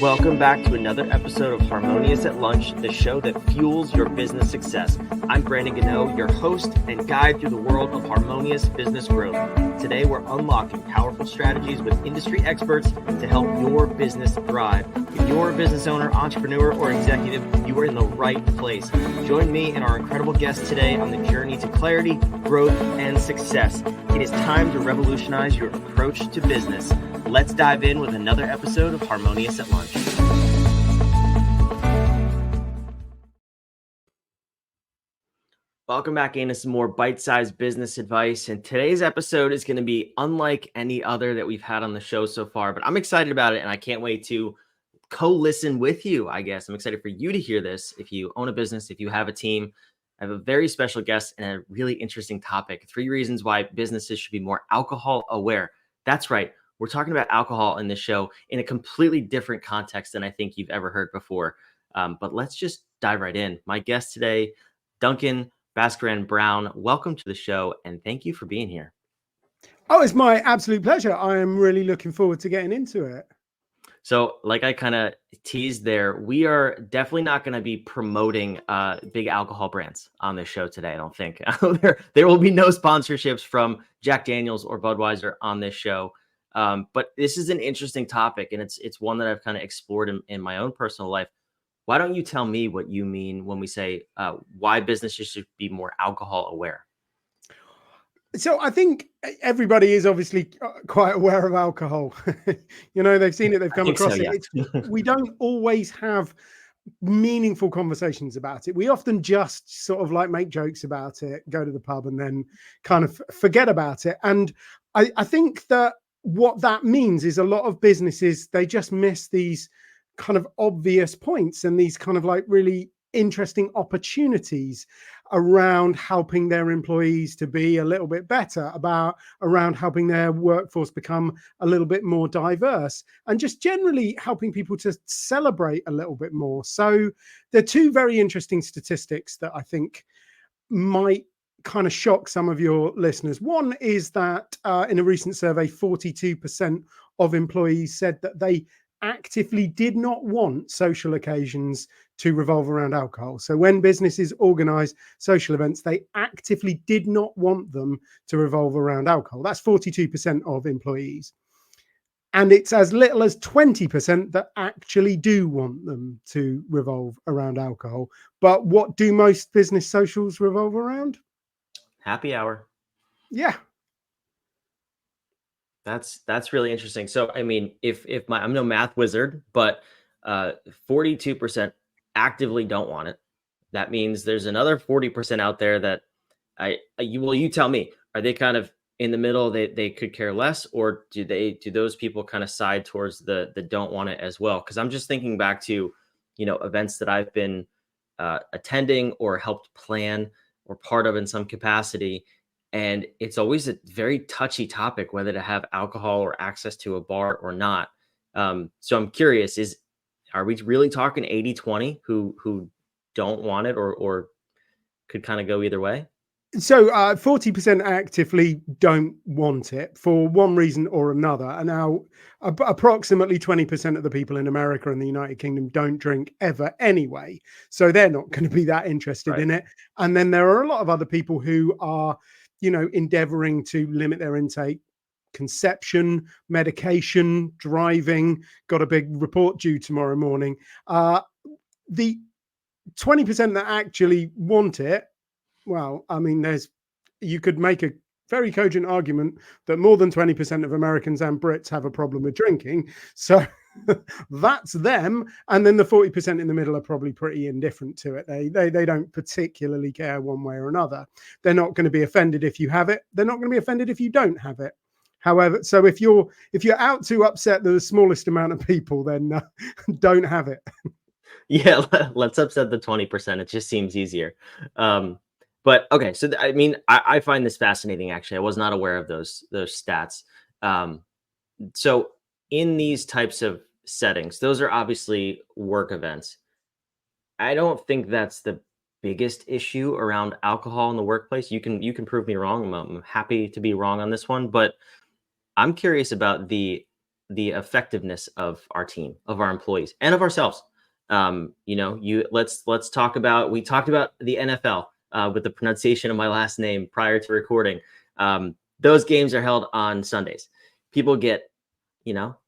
Welcome back to another episode of Harmonious at Lunch, the show that fuels your business success. I'm Brandon Gano, your host and guide through the world of harmonious business growth. Today, we're unlocking powerful strategies with industry experts to help your business thrive. If you're a business owner, entrepreneur, or executive, you are in the right place. Join me and our incredible guests today on the journey to clarity, growth, and success. It is time to revolutionize your approach to business. Let's dive in with another episode of Harmonious at Lunch. Welcome back into some more bite-sized business advice. And today's episode is going to be unlike any other that we've had on the show so far, but I'm excited about it and I can't wait to co-listen with you, I guess. I'm excited for you to hear this. If you own a business, if you have a team, I have a very special guest and a really interesting topic. 3 reasons why businesses should be more alcohol aware. That's right. We're talking about alcohol in this show in a completely different context than I think you've ever heard before. But let's just dive right in. My guest today, Duncan Bhaskaran Brown, welcome to the show and thank you for being here. Oh, it's my absolute pleasure. I am really looking forward to getting into it. So like I kind of teased there, we are definitely not going to be promoting big alcohol brands on this show today, I don't think. There will be no sponsorships from Jack Daniels or Budweiser on this show. But this is an interesting topic, and it's one that I've kind of explored in my own personal life. Why don't you tell me what you mean when we say why businesses should be more alcohol aware? So I think everybody is obviously quite aware of alcohol. They've seen it, they've come across it. Yeah. We don't always have meaningful conversations about it. We often just sort of like make jokes about it, go to the pub, and then kind of forget about it. And I think that what that means is a lot of businesses, they just miss these kind of obvious points and these kind of like really interesting opportunities around helping their employees to be a little bit better, around helping their workforce become a little bit more diverse, and just generally helping people to celebrate a little bit more. So there are 2 very interesting statistics that I think might kind of shock some of your listeners. One is that in a recent survey, 42% of employees said that they actively did not want social occasions to revolve around alcohol. So when businesses organize social events, they actively did not want them to revolve around alcohol. That's 42% of employees. And it's as little as 20% that actually do want them to revolve around alcohol. But what do most business socials revolve around? Happy hour. Yeah. That's really interesting. So, I mean, if I'm no math wizard, but 42% actively don't want it. That means there's another 40% out there that you tell me, are they kind of in the middle? They could care less, or do those people kind of side towards the don't want it as well? Because I'm just thinking back to, events that I've been attending or helped plan or part of in some capacity. And it's always a very touchy topic, whether to have alcohol or access to a bar or not. So I'm curious, are we really talking 80-20 who don't want it or could kind of go either way? So 40% actively don't want it for one reason or another. And now approximately 20% of the people in America and the United Kingdom don't drink ever anyway. So they're not going to be that interested in it. And then there are a lot of other people who are, endeavoring to limit their intake. Conception, medication, driving, got a big report due tomorrow morning. The 20% that actually want it, well, I mean, you could make a very cogent argument that more than 20% of Americans and Brits have a problem with drinking. So that's them. And then the 40% in the middle are probably pretty indifferent to it. They don't particularly care one way or another. They're not going to be offended if you have it. They're not going to be offended if you don't have it. However, so if you're out to upset the smallest amount of people, then don't have it. Yeah, let's upset the 20%. It just seems easier. But okay, so I mean, I find this fascinating. Actually, I was not aware of those stats. So in these types of settings, those are obviously work events. I don't think that's the biggest issue around alcohol in the workplace. You can prove me wrong. I'm happy to be wrong on this one, but I'm curious about the the effectiveness of our team, of our employees, and of ourselves. Let's talk about. We talked about the NFL with the pronunciation of my last name prior to recording. Those games are held on Sundays. People get,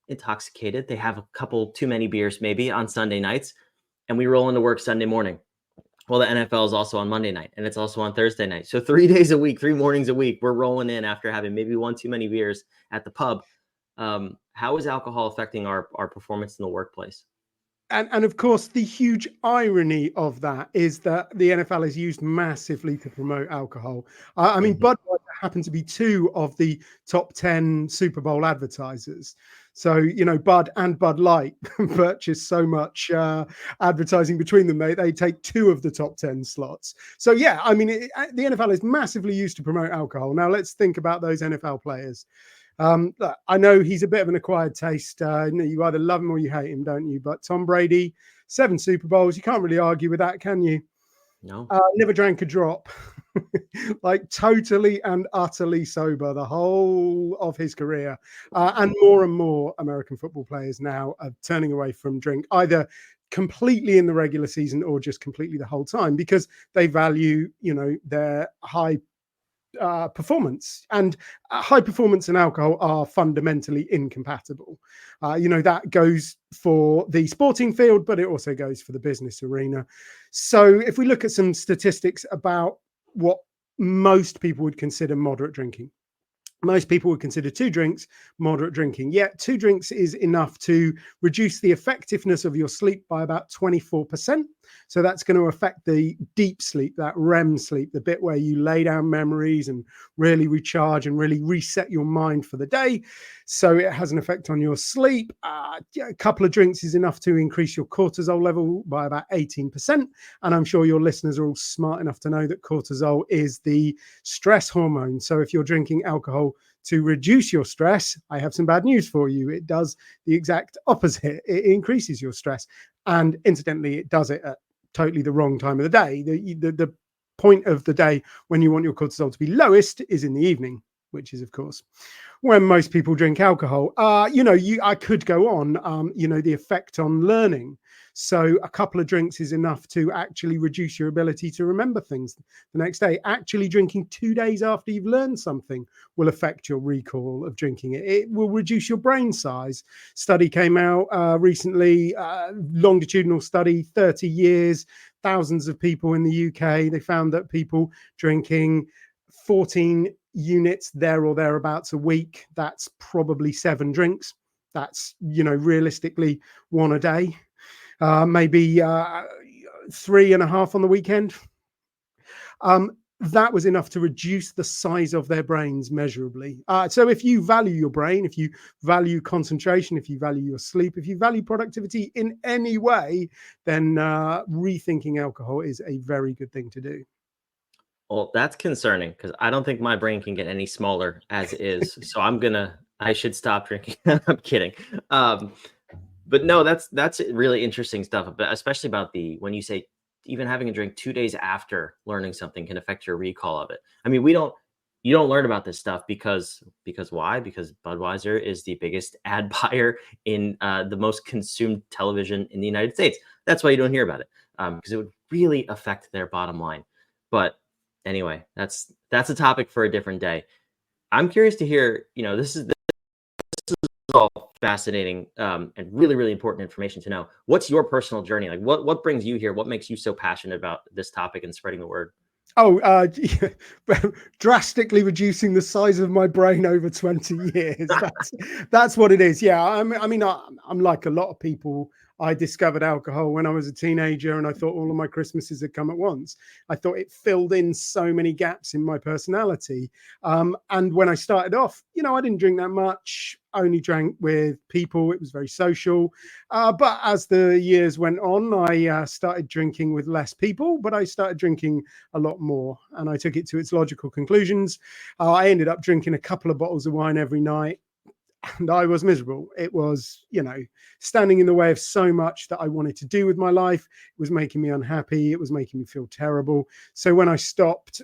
intoxicated. They have a couple too many beers maybe on Sunday nights, and we roll into work Sunday morning. Well, the NFL is also on Monday night, and it's also on Thursday night. So 3 days a week, 3 mornings a week, we're rolling in after having maybe one too many beers at the pub. How is alcohol affecting our performance in the workplace? And of course, the huge irony of that is that the NFL is used massively to promote alcohol. I mean, Budweiser happen to be 2 of the top 10 Super Bowl advertisers. So, Bud and Bud Light purchase so much advertising between them. They take 2 of the top 10 slots. So, yeah, I mean, the NFL is massively used to promote alcohol. Now, let's think about those NFL players. Look, I know he's a bit of an acquired taste. You either love him or you hate him, don't you? But Tom Brady, 7 Super Bowls. You can't really argue with that, can you? No. Never drank a drop. Like totally and utterly sober the whole of his career. And more American football players now are turning away from drink, either completely in the regular season or just completely the whole time, because they value, their high performance, and high performance and alcohol are fundamentally incompatible. That goes for the sporting field, but it also goes for the business arena. So if we look at some statistics about what most people would consider moderate drinking, most people would consider 2 drinks moderate drinking. Yet 2 drinks is enough to reduce the effectiveness of your sleep by about 24%. So that's going to affect the deep sleep, that REM sleep, the bit where you lay down memories and really recharge and really reset your mind for the day. So it has an effect on your sleep. A couple of drinks is enough to increase your cortisol level by about 18%. And I'm sure your listeners are all smart enough to know that cortisol is the stress hormone. So if you're drinking alcohol to reduce your stress, I have some bad news for you. It does the exact opposite. It increases your stress. And incidentally, it does it at totally the wrong time of the day. The point of the day when you want your cortisol to be lowest is in the evening, which is, of course, when most people drink alcohol. I could go on, the effect on learning. So a couple of drinks is enough to actually reduce your ability to remember things the next day. Actually drinking 2 days after you've learned something will affect your recall of drinking it. It will reduce your brain size. Study came out recently, longitudinal study, 30 years, thousands of people in the UK. They found that people drinking 14 units there or thereabouts a week, that's probably 7 drinks. That's, realistically 1 a day. Maybe 3.5 on the weekend. That was enough to reduce the size of their brains measurably. So if you value your brain, if you value concentration, if you value your sleep, if you value productivity in any way, then rethinking alcohol is a very good thing to do. Well, that's concerning because I don't think my brain can get any smaller as is. So I should stop drinking. I'm kidding. But no, that's really interesting stuff, but especially about when you say even having a drink 2 days after learning something can affect your recall of it. I mean, you don't learn about this stuff because why? Because Budweiser is the biggest ad buyer in the most consumed television in the United States. That's why you don't hear about it, because it would really affect their bottom line. But anyway, that's a topic for a different day. I'm curious to hear, this is all fascinating and really, really important information to know. What's your personal journey? Like what brings you here? What makes you so passionate about this topic and spreading the word? Drastically reducing the size of my brain over 20 years. That's what it is. Yeah. I'm like a lot of people. I discovered alcohol when I was a teenager, and I thought all of my Christmases had come at once. I thought it filled in so many gaps in my personality. And when I started off, I didn't drink that much. I only drank with people. It was very social. But as the years went on, I started drinking with less people, but I started drinking a lot more, and I took it to its logical conclusions. I ended up drinking a couple of bottles of wine every night. And I was miserable. It was, standing in the way of so much that I wanted to do with my life. It was making me unhappy. It was making me feel terrible. So when I stopped,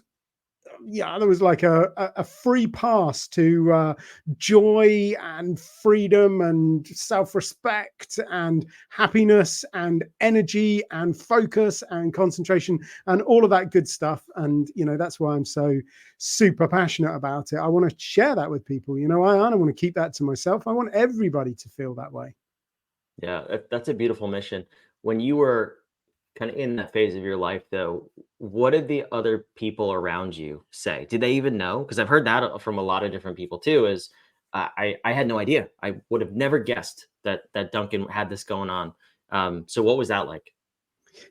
yeah, there was like a free pass to joy and freedom and self-respect and happiness and energy and focus and concentration and all of that good stuff. And that's why I'm so super passionate about it. I want to share that with people. I don't want to keep that to myself. I want everybody to feel that way. Yeah, that's a beautiful mission. When you were kind of in that phase of your life, though, what did the other people around you say? Did they even know? Because I've heard that from a lot of different people too. Is I had no idea. I would have never guessed that Duncan had this going on. So what was that like?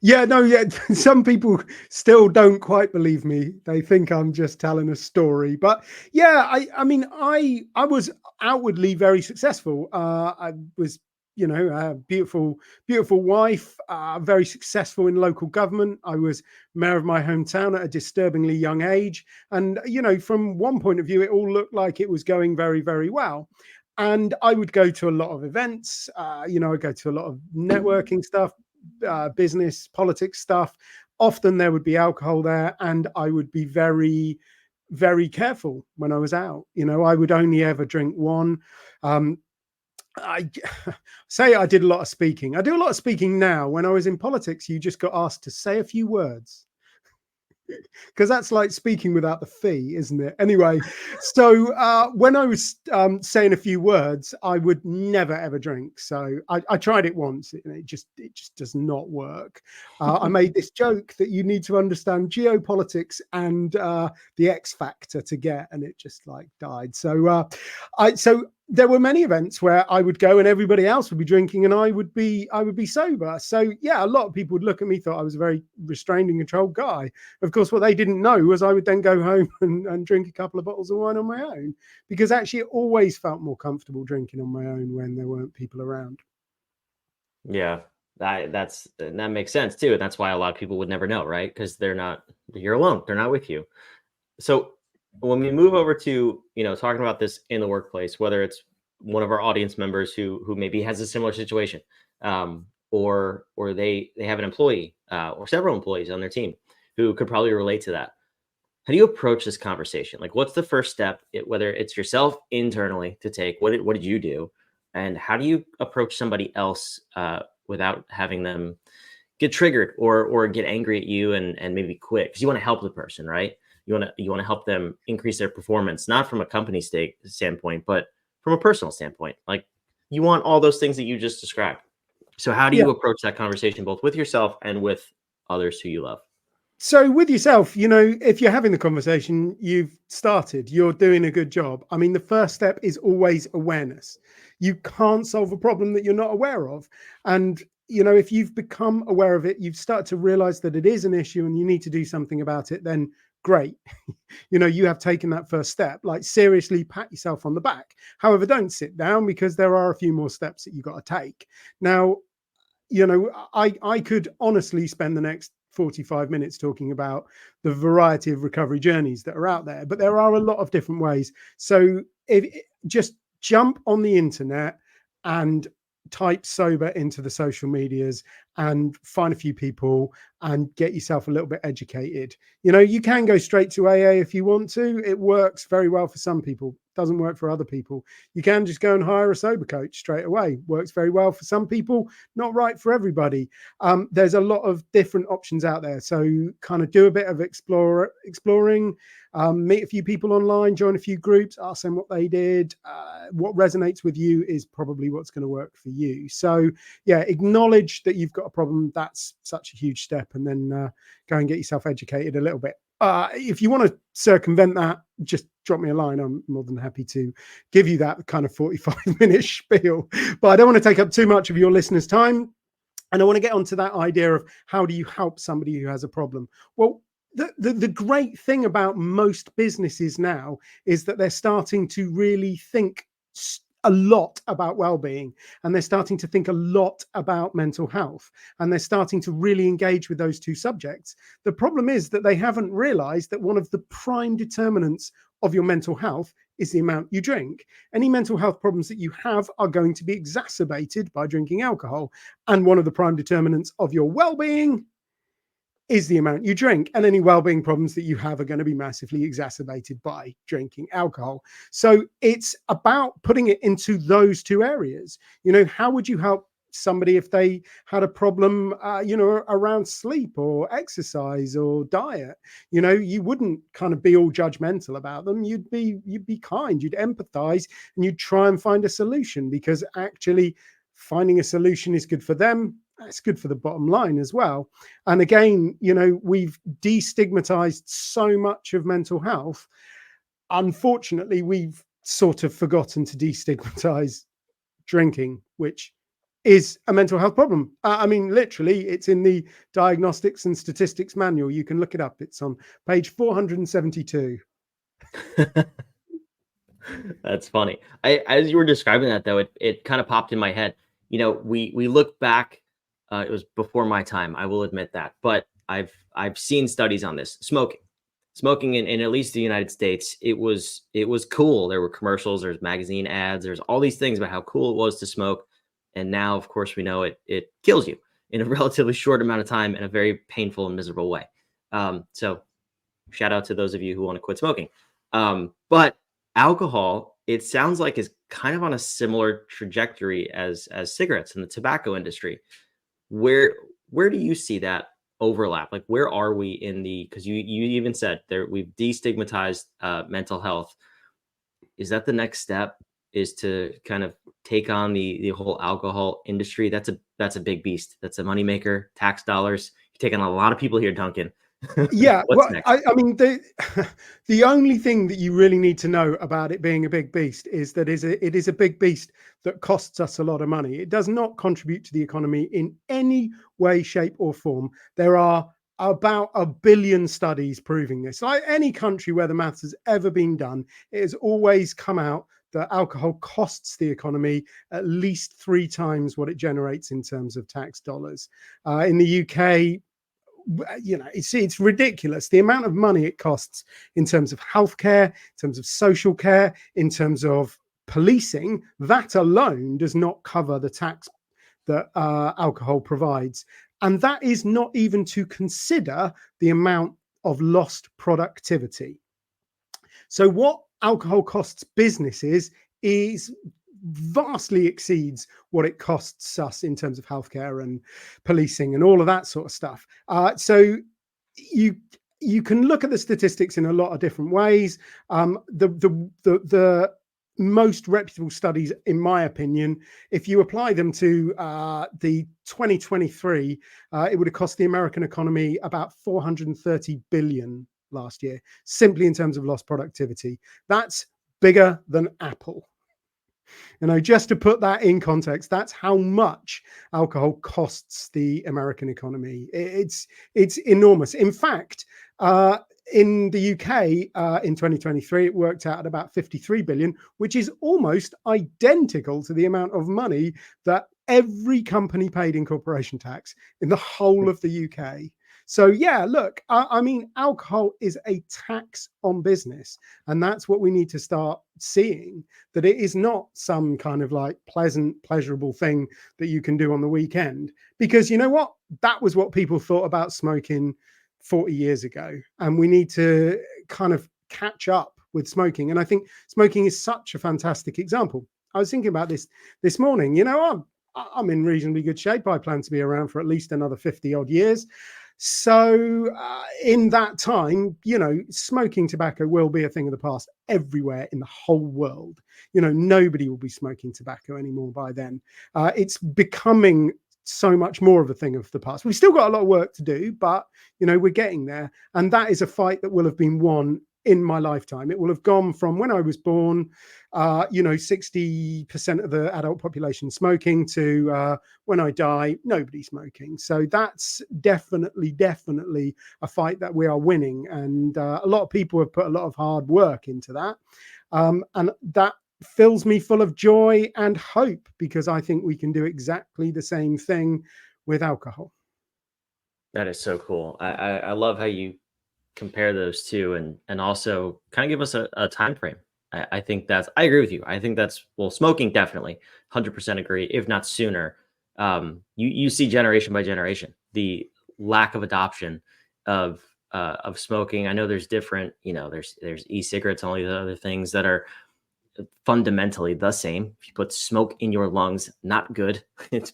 Yeah, no, yeah. Some people still don't quite believe me. They think I'm just telling a story. But yeah, I mean, I was outwardly very successful. I was, a beautiful wife, very successful in local government. I was mayor of my hometown at a disturbingly young age. And, from one point of view, it all looked like it was going very, very well. And I would go to a lot of events, I'd go to a lot of networking stuff, business, politics stuff. Often there would be alcohol there, and I would be very, very careful when I was out. I would only ever drink one. I say I did a lot of speaking. I do a lot of speaking now. When I was in politics, you just got asked to say a few words, because that's like speaking without the fee, isn't it? Anyway, so when I was saying a few words, I would never ever drink. So I tried it once, and it just does not work. I made this joke that you need to understand geopolitics and the X factor to get, and it just like died. So so there were many events where I would go and everybody else would be drinking and I would be sober. So yeah, a lot of people would look at me, thought I was a very restrained and controlled guy. Of course, what they didn't know was I would then go home and drink a couple of bottles of wine on my own, because actually it always felt more comfortable drinking on my own when there weren't people around. Yeah, that makes sense too. And that's why a lot of people would never know, right? Because you're alone. They're not with you. So when we move over to, talking about this in the workplace, whether it's one of our audience members who maybe has a similar situation, or they have an employee or several employees on their team who could probably relate to that. How do you approach this conversation? Like, what's the first step, whether it's yourself internally to take? What did you do? And how do you approach somebody else without having them get triggered or get angry at you and maybe quit? Because you want to help the person, right? You want to help them increase their performance, not from a company standpoint, but from a personal standpoint. Like, you want all those things that you just described. So how do you approach that conversation, both with yourself and with others who you love? So with yourself, if you're having the conversation, you've started, you're doing a good job. I mean, the first step is always awareness. You can't solve a problem that you're not aware of. And, if you've become aware of it, you've started to realize that it is an issue and you need to do something about it, then great. You have taken that first step. Like, seriously, pat yourself on the back. However, don't sit down, because there are a few more steps that you've got to take. Now, I could honestly spend the next 45 minutes talking about the variety of recovery journeys that are out there, but there are a lot of different ways. So just jump on the internet and type sober into the social medias and find a few people and get yourself a little bit educated. You can go straight to AA if you want to. It works very well for some people, doesn't work for other people. You can just go and hire a sober coach straight away. Works very well for some people, not right for everybody. There's a lot of different options out there. So kind of do a bit of exploring, meet a few people online, join a few groups, ask them what they did. What resonates with you is probably what's going to work for you. So yeah, acknowledge that you've got a problem. That's such a huge step. And then go and get yourself educated a little bit. If you want to circumvent that, just drop me a line. I'm more than happy to give you that kind of 45-minute spiel. But I don't want to take up too much of your listeners' time. And I want to get onto that idea of how do you help somebody who has a problem? Well, the great thing about most businesses now is that they're starting to really think a lot about well-being, and they're starting to think a lot about mental health, and they're starting to really engage with those two subjects. The problem is that they haven't realized that one of the prime determinants of your mental health is the amount you drink. Any mental health problems that you have are going to be exacerbated by drinking alcohol, and one of the prime determinants of your well-being is the amount you drink, and any well-being problems that you have are going to be massively exacerbated by drinking alcohol. So it's about putting it into those two areas. How would you help somebody if they had a problem around sleep or exercise or diet? You wouldn't kind of be all judgmental about them. You'd be kind, you'd empathize, and you'd try and find a solution, because actually finding a solution is good for them. That's good for the bottom line as well. And again, we've destigmatized so much of mental health. Unfortunately, we've sort of forgotten to destigmatize drinking, which is a mental health problem. I mean, literally, it's in the Diagnostics and Statistics Manual. You can look it up. It's on page 472. That's funny. As you were describing that, though, it kind of popped in my head. We look back. It was before my time, I will admit that, but I've seen studies on this. Smoking in at least the United States, it was cool. There were commercials, there's magazine ads, there's all these things about how cool it was to smoke. And now, of course, we know it kills you in a relatively short amount of time in a very painful and miserable way. So shout out to those of you who want to quit smoking. But alcohol, it sounds like, is kind of on a similar trajectory as cigarettes in the tobacco industry. Where do you see that overlap? Like, where are we in because you even said there we've destigmatized mental health. Is that the next step, is to kind of take on the whole alcohol industry? That's a big beast. That's a moneymaker, tax dollars. You're taking a lot of people here, Duncan. Yeah, What's next? I mean, the only thing that you really need to know about it being a big beast is that it is a big beast that costs us a lot of money. It does not contribute to the economy in any way, shape, or form. There are about 1 billion studies proving this. Like any country where the maths has ever been done, it has always come out that alcohol costs the economy at least 3 times what it generates in terms of tax dollars. In the UK, it's ridiculous the amount of money it costs in terms of healthcare, in terms of social care, in terms of policing. That alone does not cover the tax that alcohol provides. And that is not even to consider the amount of lost productivity. So what alcohol costs businesses is vastly exceeds what it costs us in terms of healthcare and policing and all of that sort of stuff. So you can look at the statistics in a lot of different ways. The most reputable studies, in my opinion, if you apply them to the 2023, it would have cost the American economy about 430 billion last year, simply in terms of lost productivity. That's bigger than Apple. Just to put that in context, that's how much alcohol costs the American economy. It's enormous. In fact, in the UK, in 2023, it worked out at about 53 billion, which is almost identical to the amount of money that every company paid in corporation tax in the whole of the UK. So yeah, look, I mean, alcohol is a tax on business, and that's what we need to start seeing, that it is not some kind of like pleasurable thing that you can do on the weekend. Because you know what? That was what people thought about smoking 40 years ago, and we need to kind of catch up with smoking. And I think smoking is such a fantastic example. I was thinking about this morning. I'm in reasonably good shape. I plan to be around for at least another 50 odd years. So in that time, smoking tobacco will be a thing of the past everywhere in the whole world. Nobody will be smoking tobacco anymore by then. It's becoming so much more of a thing of the past. We've still got a lot of work to do, but we're getting there. And that is a fight that will have been won in my lifetime. It will have gone from when I was born, 60% of the adult population smoking, to when I die, nobody smoking. So that's definitely a fight that we are winning. And a lot of people have put a lot of hard work into that. And that fills me full of joy and hope, because I think we can do exactly the same thing with alcohol. That is so cool. I love how you compare those two, and also kind of give us a time frame. I think I agree with you. I think smoking, definitely 100% agree, if not sooner. You see generation by generation, the lack of adoption of smoking. I know there's different, there's e-cigarettes and all these other things that are fundamentally the same. If you put smoke in your lungs, not good. It's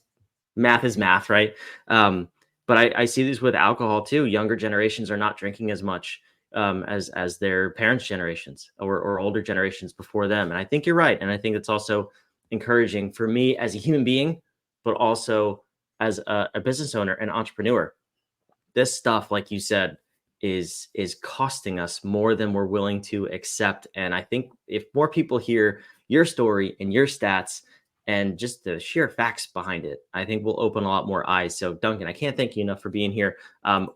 math is math, right? But I see this with alcohol too. Younger generations are not drinking as much as their parents' generations or older generations before them. And I think you're right. And I think it's also encouraging for me as a human being, but also as a business owner and entrepreneur. This stuff, like you said, is costing us more than we're willing to accept. And I think if more people hear your story and your stats and just the sheer facts behind it, I think we'll open a lot more eyes. So Duncan, I can't thank you enough for being here.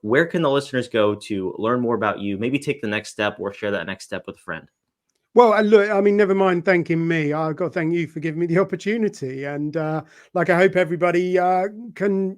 Where can the listeners go to learn more about you, maybe take the next step or share that next step with a friend? Well, look, I mean, never mind thanking me. I've got to thank you for giving me the opportunity. And I hope everybody can,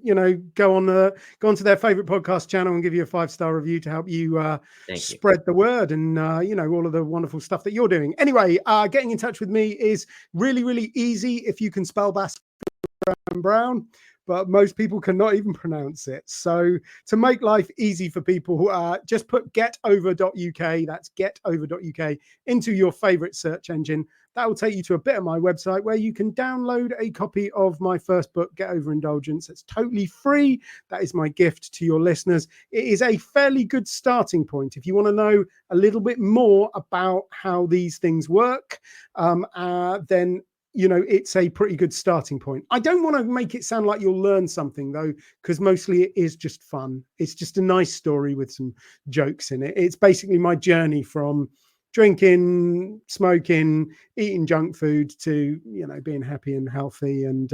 go onto their favorite podcast channel and give you a 5-star review to help you spread the word and, all of the wonderful stuff that you're doing. Anyway, getting in touch with me is really, really easy if you can spell Bhaskaran Brown. But most people cannot even pronounce it. So to make life easy for people, just put getover.uk, that's getover.uk, into your favorite search engine. That will take you to a bit of my website where you can download a copy of my first book, Get Over Indulgence. It's totally free. That is my gift to your listeners. It is a fairly good starting point. If you want to know a little bit more about how these things work, then it's a pretty good starting point. I don't want to make it sound like you'll learn something though, because mostly it is just fun. It's just a nice story with some jokes in it. It's basically my journey from drinking, smoking, eating junk food to, being happy and healthy and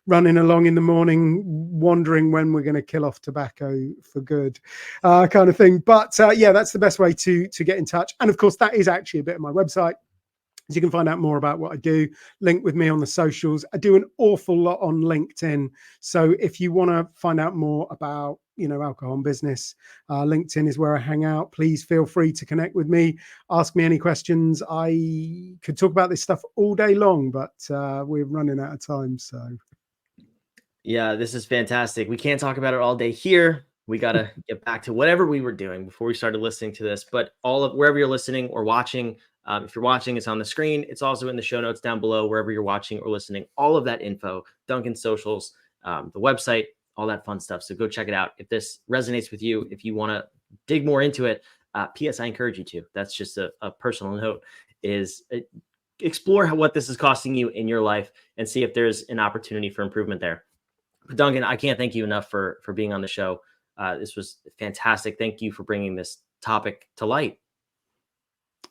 running along in the morning, wondering when we're going to kill off tobacco for good, kind of thing. But that's the best way to get in touch. And of course, that is actually a bit of my website. You can find out more about what I do, link with me on the socials. I do an awful lot on LinkedIn. So if you want to find out more about, alcohol and business, LinkedIn is where I hang out. Please feel free to connect with me. Ask me any questions. I could talk about this stuff all day long, but we're running out of time. So. Yeah, this is fantastic. We can't talk about it all day here. We got to get back to whatever we were doing before we started listening to this, but wherever you're listening or watching, if you're watching, it's on the screen. It's also in the show notes down below, wherever you're watching or listening, all of that info, Duncan's socials, the website, all that fun stuff. So go check it out. If this resonates with you, if you want to dig more into it, P.S. I encourage you to. That's just a personal note, is explore what this is costing you in your life and see if there's an opportunity for improvement there. But Duncan, I can't thank you enough for being on the show. This was fantastic. Thank you for bringing this topic to light.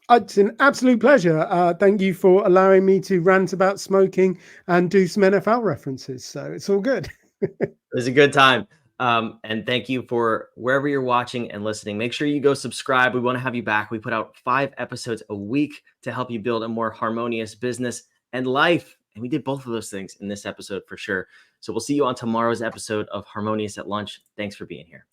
It's an absolute pleasure. Thank you for allowing me to rant about smoking and do some NFL references. So it's all good. It was a good time. And thank you for wherever you're watching and listening. Make sure you go subscribe. We want to have you back. We put out 5 episodes a week to help you build a more harmonious business and life. And we did both of those things in this episode for sure. So we'll see you on tomorrow's episode of Harmonious at Lunch. Thanks for being here.